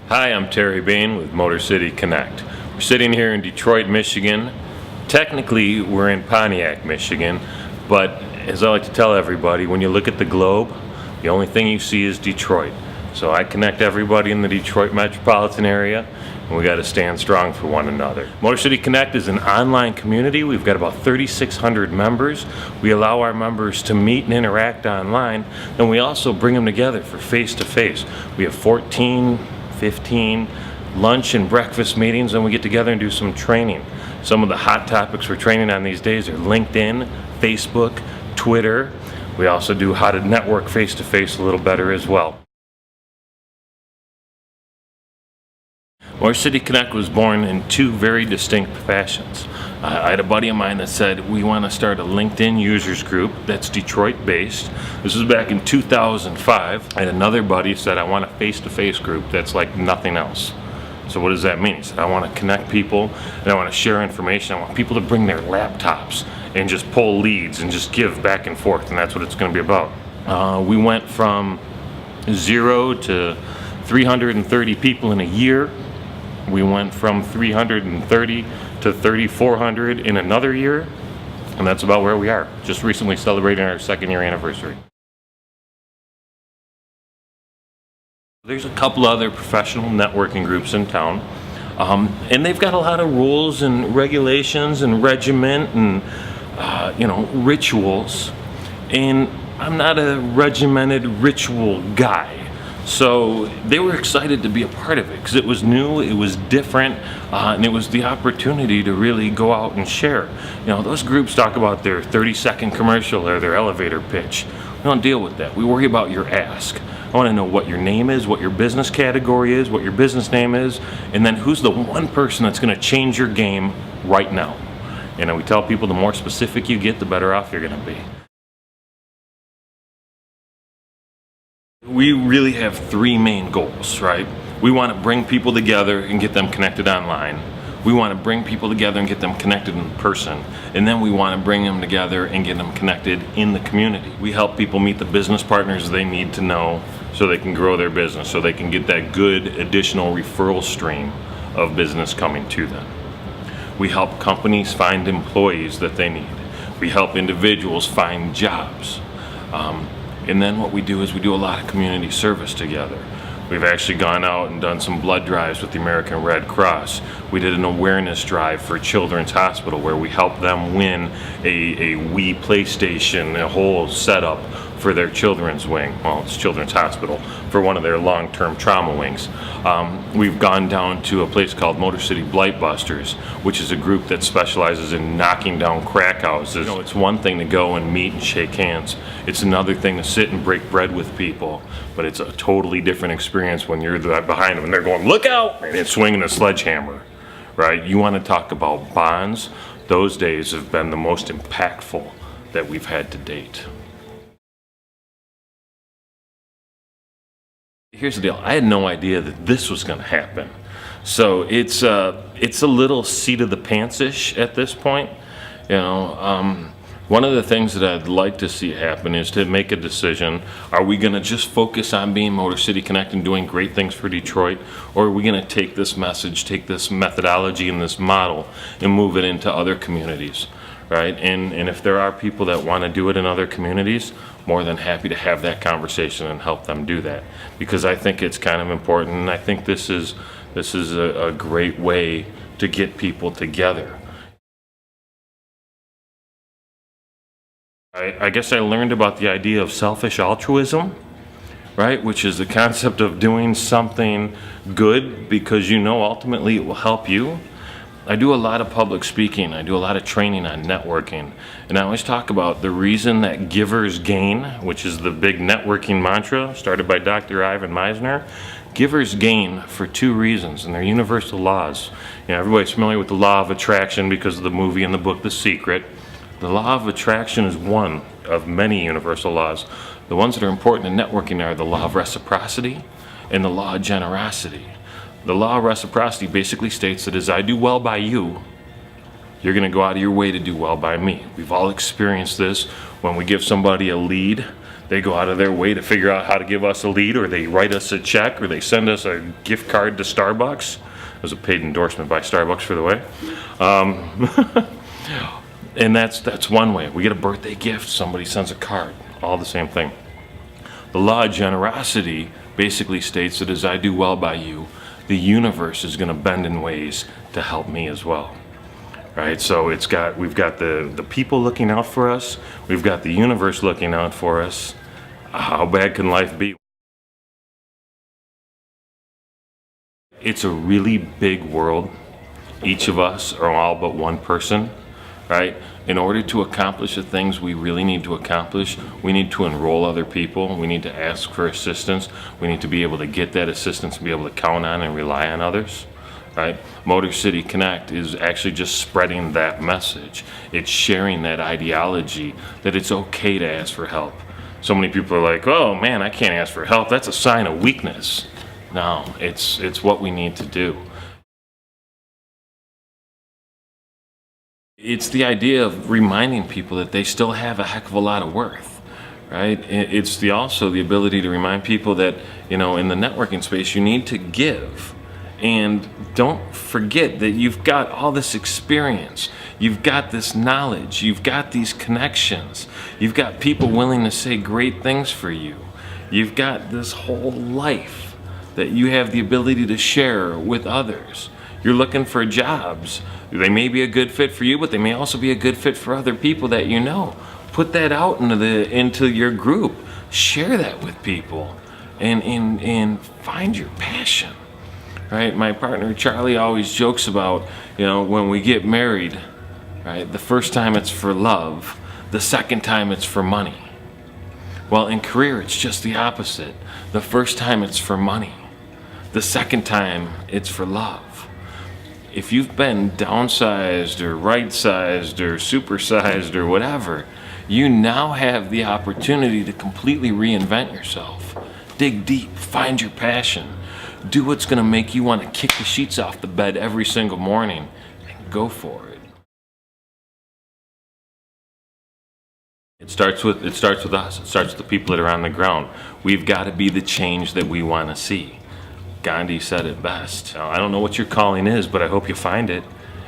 Hi, I'm Terry Bain with Motor City Connect. We're sitting here in Detroit, Michigan. Technically, we're in Pontiac, Michigan, but as I like to tell everybody, when you look at the globe, the only thing you see is Detroit. So I connect everybody in the Detroit metropolitan area, and we got to stand strong for one another. Motor City Connect is an online community. We've got about 3,600 members. We allow our members to meet and interact online, and we also bring them together for face-to-face. We have 14, 15 lunch and breakfast meetings, and we get together and do some training. Some of the hot topics we're training on these days are LinkedIn, Facebook, Twitter. We also do how to network face-to-face a little better as well. Motor City Connect was born in two very distinct fashions. I had a buddy of mine that said, we want to start a LinkedIn users group that's Detroit based. This was back in 2005. I had another buddy who said, I want a face-to-face group that's like nothing else. So what does that mean? He said, I want to connect people and I want to share information. I want people to bring their laptops and just pull leads and just give back and forth, and that's what it's going to be about. We went from 0 to 330 people in a year. We went from 330 to 3,400 in another year, and that's about where we are. Just recently celebrating our 2nd year anniversary. There's a couple other professional networking groups in town, and they've got a lot of rules and regulations and regiment and rituals, and I'm not a regimented ritual guy. So they were excited to be a part of it because it was new, it was different, and it was the opportunity to really go out and share. Those groups talk about their 30-second commercial or their elevator pitch. We don't deal with that. We worry about your ask. I want to know what your name is, what your business category is, what your business name is, and then who's the one person that's going to change your game right now. We tell people the more specific you get, the better off you're going to be. We really have three main goals, right? We want to bring people together and get them connected online. We want to bring people together and get them connected in person. And then we want to bring them together and get them connected in the community. We help people meet the business partners they need to know so they can grow their business, so they can get that good additional referral stream of business coming to them. We help companies find employees that they need. We help individuals find jobs. And then what we do is we do a lot of community service together. We've actually gone out and done some blood drives with the American Red Cross. We did an awareness drive for Children's Hospital where we helped them win a Wii PlayStation, a whole setup for their children's wing. Well, it's Children's Hospital, for one of their long-term trauma wings. We've gone down to a place called Motor City Blight Busters, which is a group that specializes in knocking down crack houses. It's one thing to go and meet and shake hands. It's another thing to sit and break bread with people, but it's a totally different experience when you're behind them and they're going, look out, and it's swinging a sledgehammer, right? You want to talk about bonds? Those days have been the most impactful that we've had to date. Here's the deal. I had no idea that this was going to happen. So it's a little seat of the pants-ish at this point. One of the things that I'd like to see happen is to make a decision. Are we going to just focus on being Motor City Connect and doing great things for Detroit? Or are we going to take this message, take this methodology and this model and move it into other communities? Right? And if there are people that want to do it in other communities, more than happy to have that conversation and help them do that, because I think it's kind of important, and I think this is a great way to get people together. I guess I learned about the idea of selfish altruism, right? Which is the concept of doing something good because ultimately it will help you. I do a lot of public speaking, I do a lot of training on networking, and I always talk about the reason that givers gain, which is the big networking mantra started by Dr. Ivan Misner. Givers gain for two reasons, and they're universal laws. Everybody's familiar with the law of attraction because of the movie and the book The Secret. The law of attraction is one of many universal laws. The ones that are important in networking are the law of reciprocity and the law of generosity. The law of reciprocity basically states that as I do well by you, you're going to go out of your way to do well by me. We've all experienced this when we give somebody a lead They go out of their way to figure out how to give us a lead, or they write us a check, or they send us a gift card to Starbucks. It was a paid endorsement by Starbucks, for the way. And that's one way. We get a birthday gift, somebody sends a card, all the same thing. The law of generosity basically states that as I do well by you, the universe is going to bend in ways to help me as well. Right? So we've got the people looking out for us, we've got the universe looking out for us. How bad can life be? It's a really big world. Each of us are all but one person, right? In order to accomplish the things we really need to accomplish, we need to enroll other people, we need to ask for assistance, we need to be able to get that assistance and be able to count on and rely on others, right? Motor City Connect is actually just spreading that message. It's sharing that ideology that it's okay to ask for help. So many people are like, oh man, I can't ask for help, that's a sign of weakness. No, it's what we need to do. It's the idea of reminding people that they still have a heck of a lot of worth, right? It's also the ability to remind people that, in the networking space, you need to give. And don't forget that you've got all this experience, you've got this knowledge, you've got these connections, you've got people willing to say great things for you. You've got this whole life that you have the ability to share with others. You're looking for jobs. They may be a good fit for you, but they may also be a good fit for other people that you know. Put that out into your group. Share that with people, and find your passion. Right? My partner Charlie always jokes about, when we get married, right? The first time it's for love, the second time it's for money. Well, in career, it's just the opposite. The first time it's for money. The second time it's for love. If you've been downsized or right-sized or supersized or whatever, you now have the opportunity to completely reinvent yourself. Dig deep, find your passion. Do what's going to make you want to kick the sheets off the bed every single morning and go for it. It starts with us. It starts with the people that are on the ground. We've got to be the change that we want to see. Gandhi said it best. Now, I don't know what your calling is, but I hope you find it.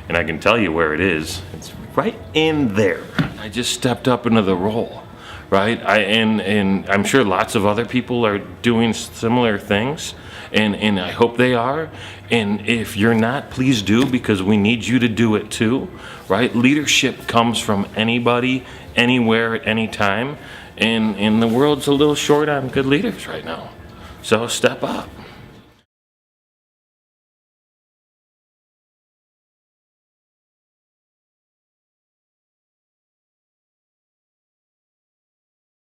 And I can tell you where it is. It's right in there. I just stepped up into the role, right? And I'm sure lots of other people are doing similar things. And I hope they are. And if you're not, please do, because we need you to do it too, right? Leadership comes from anybody, anywhere, at any time. And the world's a little short on good leaders right now. So step up.